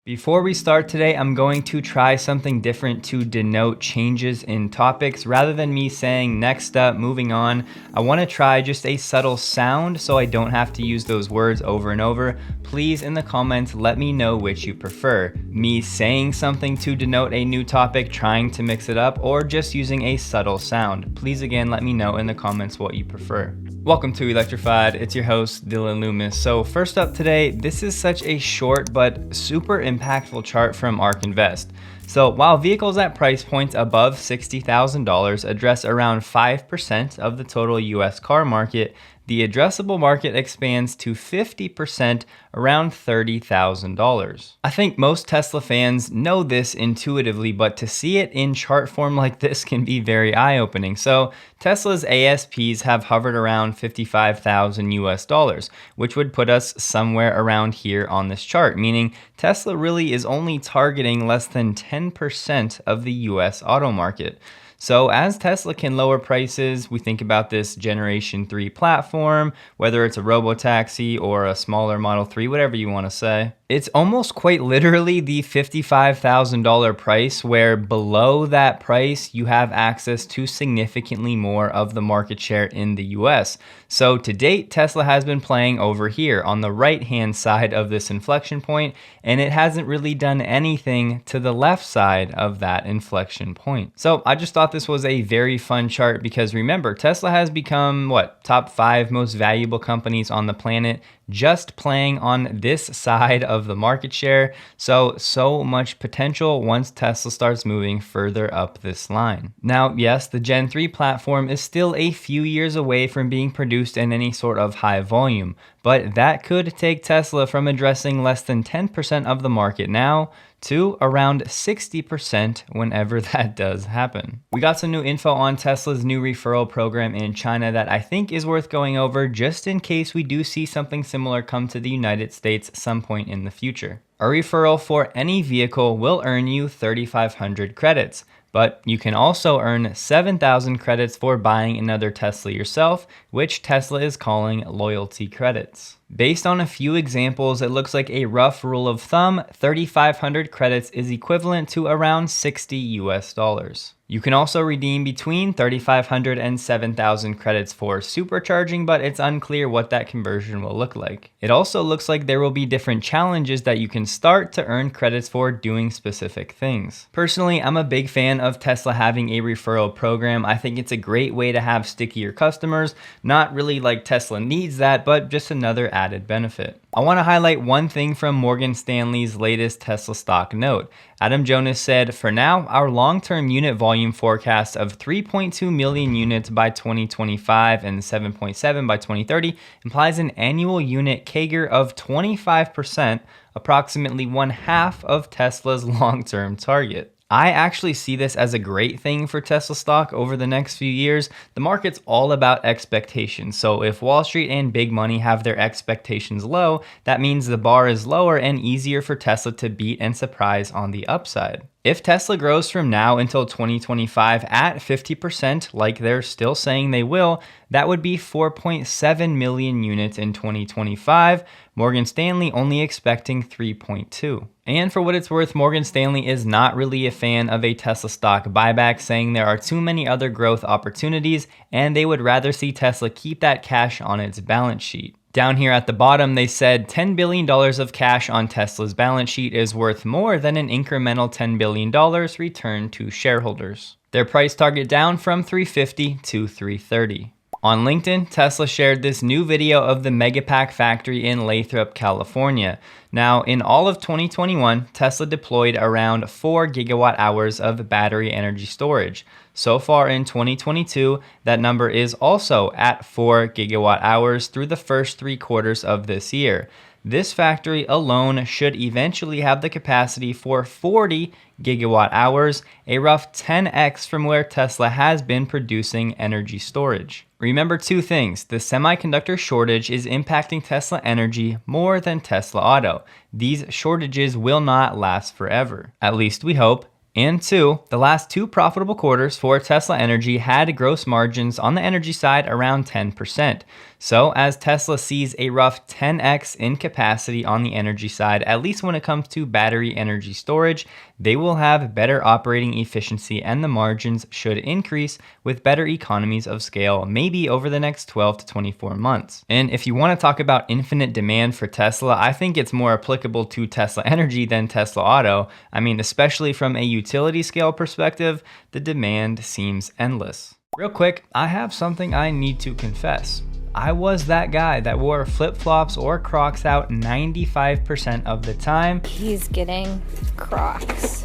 Before we start today, I'm going to try something different to denote changes in topics. Rather than me saying next up, moving on, I want to try just a subtle sound so I don't have to use those words over and over. Please, in the comments, let me know which you prefer. Me saying something to denote a new topic, trying to mix it up, or just using a subtle sound. Please again, let me know in the comments what you prefer. Welcome to Electrified, it's your host Dylan Loomis. So first up today, this is such a short but super impactful chart from ARK Invest. So while vehicles at price points above $60,000 address around 5% of the total US car market, the addressable market expands to 50%, around $30,000. I think most Tesla fans know this intuitively, but to see it in chart form like this can be very eye-opening. So Tesla's ASPs have hovered around 55,000 US dollars, which would put us somewhere around here on this chart, meaning Tesla really is only targeting less than 10% of the US auto market. So as Tesla can lower prices, we think about this Generation 3 platform, whether it's a robotaxi or a smaller Model 3, whatever you want to say. It's almost quite literally the $55,000 price, where below that price, you have access to significantly more of the market share in the US. So to date, Tesla has been playing over here on the right-hand side of this inflection point, and it hasn't really done anything to the left side of that inflection point. So I just thought this was a very fun chart because remember, Tesla has become, top 5 most valuable companies on the planet, just playing on this side of the market share. So much potential once Tesla starts moving further up this line. Now, yes, the Gen 3 platform is still a few years away from being produced in any sort of high volume, but that could take Tesla from addressing less than 10% of the market now to around 60% whenever that does happen. We got some new info on Tesla's new referral program in China that I think is worth going over just in case we do see something similar come to the United States some point in the future. A referral for any vehicle will earn you 3,500 credits. But you can also earn 7,000 credits for buying another Tesla yourself, which Tesla is calling loyalty credits. Based on a few examples, it looks like a rough rule of thumb, 3,500 credits is equivalent to around $60 US. You can also redeem between 3,500 and 7,000 credits for supercharging, but it's unclear what that conversion will look like. It also looks like there will be different challenges that you can start to earn credits for doing specific things. Personally, I'm a big fan of Tesla having a referral program. I think it's a great way to have stickier customers. Not really like Tesla needs that, but just another added benefit. I want to highlight one thing from Morgan Stanley's latest Tesla stock note. Adam Jonas said, "For now, our long-term unit volume forecast of 3.2 million units by 2025 and 7.7 by 2030 implies an annual unit CAGR of 25%, approximately one half of Tesla's long-term target." I actually see this as a great thing for Tesla stock over the next few years. The market's all about expectations. So if Wall Street and big money have their expectations low, that means the bar is lower and easier for Tesla to beat and surprise on the upside. If Tesla grows from now until 2025 at 50%, like they're still saying they will, that would be 4.7 million units in 2025, Morgan Stanley only expecting 3.2. And for what it's worth, Morgan Stanley is not really a fan of a Tesla stock buyback, saying there are too many other growth opportunities and they would rather see Tesla keep that cash on its balance sheet. Down here at the bottom, they said $10 billion of cash on Tesla's balance sheet is worth more than an incremental $10 billion returned to shareholders. Their price target down from $350 to $330. On LinkedIn, Tesla shared this new video of the Megapack factory in Lathrop, California. Now, in all of 2021, Tesla deployed around 4 gigawatt hours of battery energy storage. So far in 2022, that number is also at 4 gigawatt hours through the first 3 quarters of this year. This factory alone should eventually have the capacity for 40 gigawatt hours, a rough 10x from where Tesla has been producing energy storage. Remember 2 things. The semiconductor shortage is impacting Tesla Energy more than Tesla Auto. These shortages will not last forever. At least we hope. And 2, the last 2 profitable quarters for Tesla Energy had gross margins on the energy side around 10%. So as Tesla sees a rough 10x in capacity on the energy side, at least when it comes to battery energy storage, they will have better operating efficiency and the margins should increase with better economies of scale, maybe over the next 12 to 24 months. And if you want to talk about infinite demand for Tesla, I think it's more applicable to Tesla Energy than Tesla Auto. I mean, especially from a utility scale perspective, the demand seems endless. Real quick, I have something I need to confess. I was that guy that wore flip-flops or Crocs out 95% of the time. He's getting Crocs.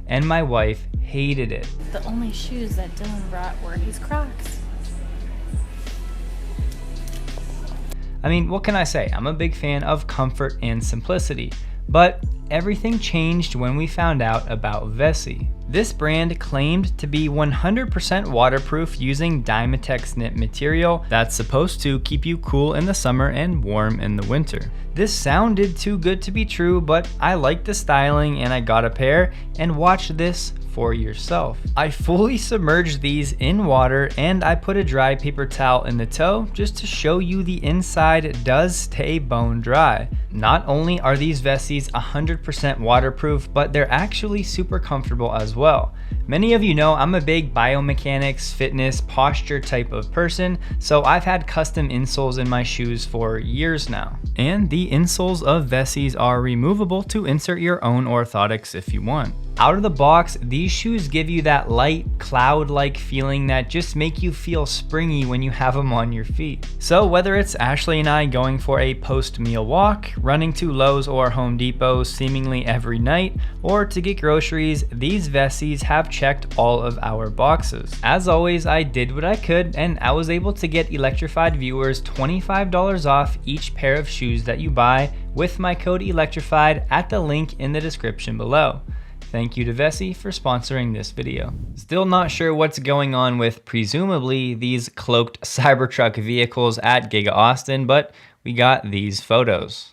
And my wife hated it. The only shoes that Dylan brought were his Crocs. I mean, what can I say? I'm a big fan of comfort and simplicity, but everything changed when we found out about Vessi. This brand claimed to be 100% waterproof using Dymatex knit material that's supposed to keep you cool in the summer and warm in the winter. This sounded too good to be true, but I liked the styling and I got a pair, and watch this for yourself. I fully submerged these in water and I put a dry paper towel in the toe just to show you the inside does stay bone dry. Not only are these Vessis 100% waterproof, but they're actually super comfortable as well. Many of you know I'm a big biomechanics, fitness, posture type of person, so I've had custom insoles in my shoes for years now. And the insoles of Vessis are removable to insert your own orthotics if you want. Out of the box, these shoes give you that light, cloud-like feeling that just make you feel springy when you have them on your feet. So whether it's Ashley and I going for a post-meal walk, running to Lowe's or Home Depot seemingly every night, or to get groceries, these Vessis have checked all of our boxes. As always, I did what I could, and I was able to get Electrified viewers $25 off each pair of shoes that you buy with my code Electrified at the link in the description below. Thank you to Vessi for sponsoring this video. Still not sure what's going on with presumably these cloaked Cybertruck vehicles at Giga Austin, but we got these photos.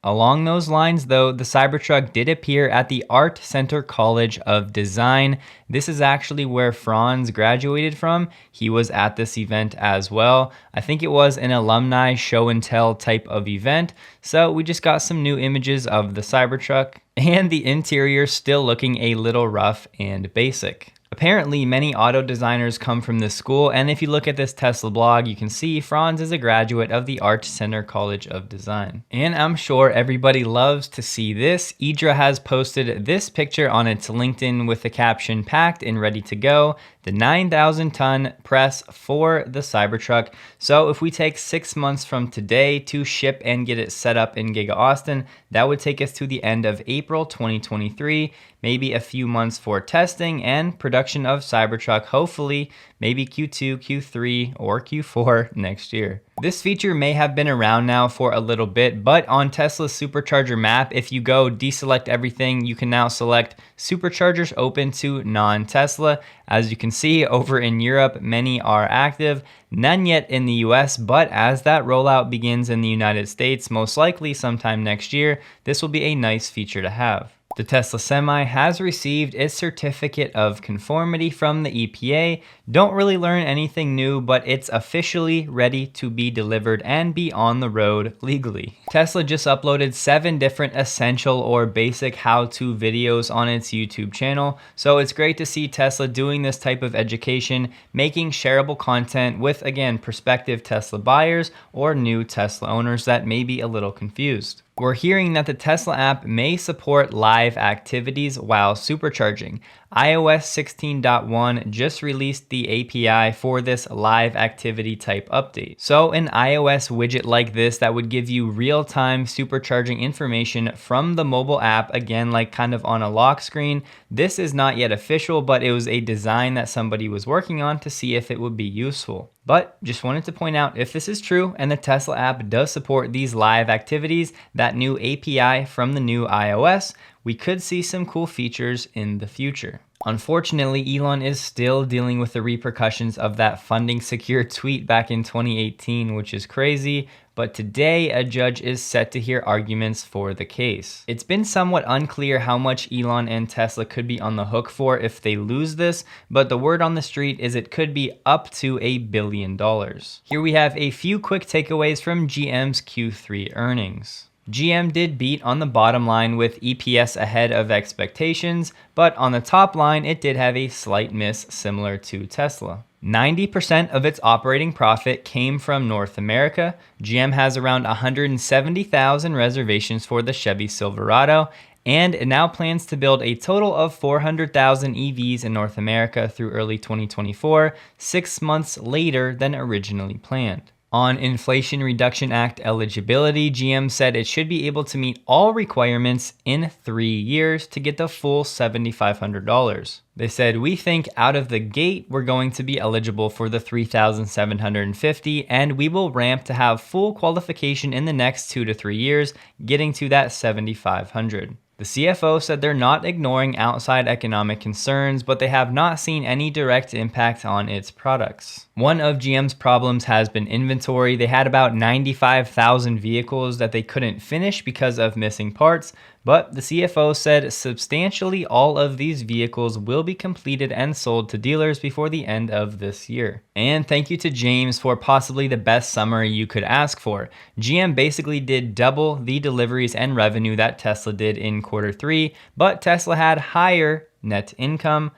Along those lines though, the Cybertruck did appear at the Art Center College of Design. This is actually where Franz graduated from. He was at this event as well. I think it was an alumni show and tell type of event. So we just got some new images of the Cybertruck, and the interior still looking a little rough and basic. Apparently, many auto designers come from this school, and if you look at this Tesla blog, you can see Franz is a graduate of the Art Center College of Design. And I'm sure everybody loves to see this. Idra has posted this picture on its LinkedIn with the caption, "Packed and ready to go, the 9,000-ton press for the Cybertruck." So if we take 6 months from today to ship and get it set up in Giga Austin, that would take us to the end of April 2023, maybe a few months for testing and production of Cybertruck, hopefully maybe Q2, Q3, or Q4 next year. This feature may have been around now for a little bit, but on Tesla's Supercharger map, if you go deselect everything, you can now select superchargers open to non-Tesla. As you can see over in Europe, many are active, none yet in the US, but as that rollout begins in the United States, most likely sometime next year, this will be a nice feature to have. The Tesla Semi has received its certificate of conformity from the EPA. Don't really learn anything new, but it's officially ready to be delivered and be on the road legally. Tesla just uploaded 7 different essential or basic how-to videos on its YouTube channel, so it's great to see Tesla doing this type of education, making shareable content with, again, prospective Tesla buyers or new Tesla owners that may be a little confused. We're hearing that the Tesla app may support live activities while supercharging. iOS 16.1 just released the API for this live activity type update. So an iOS widget like this that would give you real-time supercharging information from the mobile app, again, like kind of on a lock screen. This is not yet official, but it was a design that somebody was working on to see if it would be useful. But just wanted to point out, if this is true and the Tesla app does support these live activities, that new API from the new iOS, we could see some cool features in the future. Unfortunately, Elon is still dealing with the repercussions of that funding secure tweet back in 2018, which is crazy, but today a judge is set to hear arguments for the case. It's been somewhat unclear how much Elon and Tesla could be on the hook for if they lose this, but the word on the street is it could be up to $1 billion. Here we have a few quick takeaways from GM's Q3 earnings. GM did beat on the bottom line with EPS ahead of expectations, but on the top line, it did have a slight miss similar to Tesla. 90% of its operating profit came from North America. GM has around 170,000 reservations for the Chevy Silverado, and it now plans to build a total of 400,000 EVs in North America through early 2024, 6 months later than originally planned. On Inflation Reduction Act eligibility, GM said it should be able to meet all requirements in 3 years to get the full $7,500. They said, "We think out of the gate, we're going to be eligible for the $3,750, and we will ramp to have full qualification in the next 2 to 3 years, getting to that $7,500. The CFO said they're not ignoring outside economic concerns, but they have not seen any direct impact on its products. One of GM's problems has been inventory. They had about 95,000 vehicles that they couldn't finish because of missing parts, but the CFO said substantially all of these vehicles will be completed and sold to dealers before the end of this year. And thank you to James for possibly the best summary you could ask for. GM basically did double the deliveries and revenue that Tesla did in Q3, but Tesla had higher net income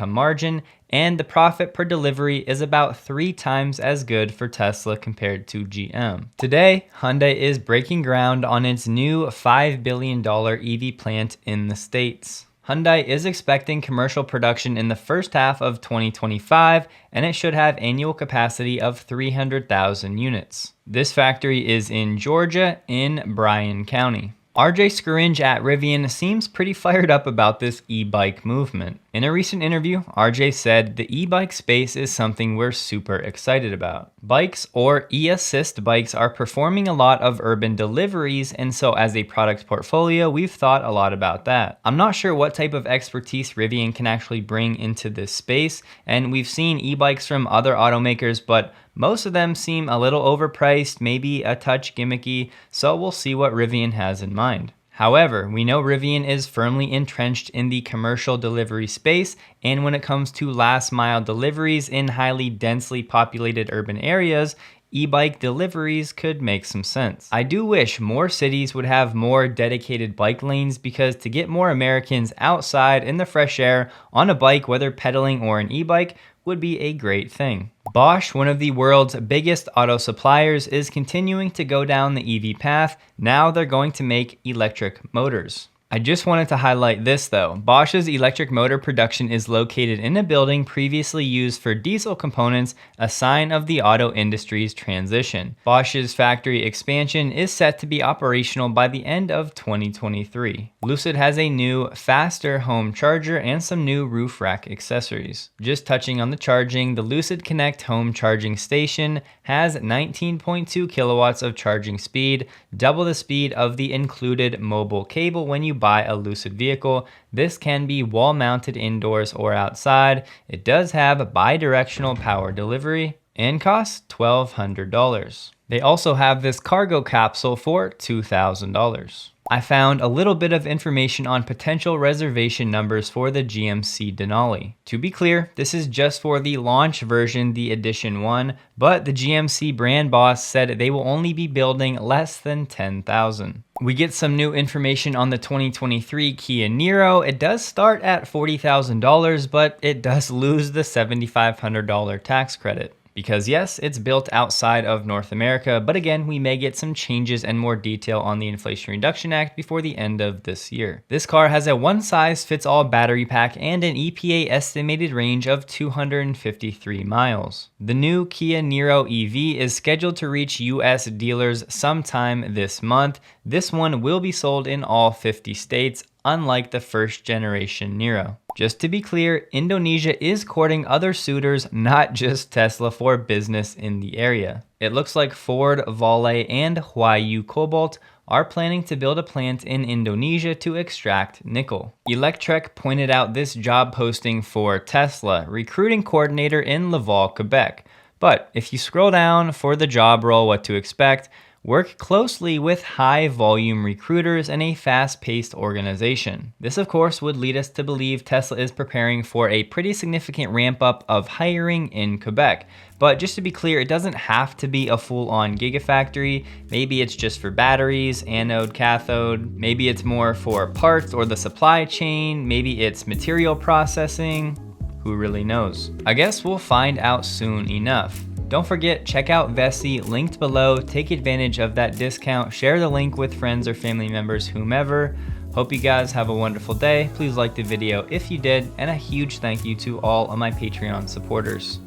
margin, and the profit per delivery is about 3 times as good for Tesla compared to GM. Today, Hyundai is breaking ground on its new $5 billion EV plant in the States. Hyundai is expecting commercial production in the first half of 2025, and it should have annual capacity of 300,000 units. This factory is in Georgia, in Bryan County. RJ Scaringe at Rivian seems pretty fired up about this e-bike movement. In a recent interview, RJ said the e-bike space is something we're super excited about. Bikes or e-assist bikes are performing a lot of urban deliveries, and so as a product portfolio, we've thought a lot about that. I'm not sure what type of expertise Rivian can actually bring into this space, and we've seen e-bikes from other automakers, but most of them seem a little overpriced, maybe a touch gimmicky, so we'll see what Rivian has in mind. However, we know Rivian is firmly entrenched in the commercial delivery space, and when it comes to last mile deliveries in highly densely populated urban areas, e-bike deliveries could make some sense. I do wish more cities would have more dedicated bike lanes, because to get more Americans outside in the fresh air on a bike, whether pedaling or an e-bike, would be a great thing. Bosch, one of the world's biggest auto suppliers, is continuing to go down the EV path. Now they're going to make electric motors. I just wanted to highlight this though. Bosch's electric motor production is located in a building previously used for diesel components, a sign of the auto industry's transition. Bosch's factory expansion is set to be operational by the end of 2023. Lucid has a new, faster home charger and some new roof rack accessories. Just touching on the charging, the Lucid Connect home charging station has 19.2 kilowatts of charging speed, double the speed of the included mobile cable when you buy a Lucid vehicle. This can be wall mounted indoors or outside. It does have bi-directional power delivery and costs $1,200. They also have this cargo capsule for $2,000. I found a little bit of information on potential reservation numbers for the GMC Denali. To be clear, this is just for the launch version, the Edition 1, but the GMC brand boss said they will only be building less than 10,000. We get some new information on the 2023 Kia Niro. It does start at $40,000, but it does lose the $7,500 tax credit. Because yes, it's built outside of North America, but again, we may get some changes and more detail on the Inflation Reduction Act before the end of this year. This car has a one-size-fits-all battery pack and an EPA estimated range of 253 miles. The new Kia Niro EV is scheduled to reach US dealers sometime this month. This one will be sold in all 50 states, unlike the first generation Niro. Just to be clear, Indonesia is courting other suitors, not just Tesla, for business in the area. It looks like Ford, Vale, and Huayu Cobalt are planning to build a plant in Indonesia to extract nickel. Electric pointed out this job posting for Tesla, recruiting coordinator in Laval, Quebec. But if you scroll down for the job role, what to expect, work closely with high volume recruiters in a fast-paced organization. This of course would lead us to believe Tesla is preparing for a pretty significant ramp up of hiring in Quebec. But just to be clear, it doesn't have to be a full-on gigafactory. Maybe it's just for batteries, anode, cathode. Maybe it's more for parts or the supply chain. Maybe it's material processing. Who really knows? I guess we'll find out soon enough. Don't forget, check out Vessi, linked below. Take advantage of that discount. Share the link with friends or family members, whomever. Hope you guys have a wonderful day. Please like the video if you did, and a huge thank you to all of my Patreon supporters.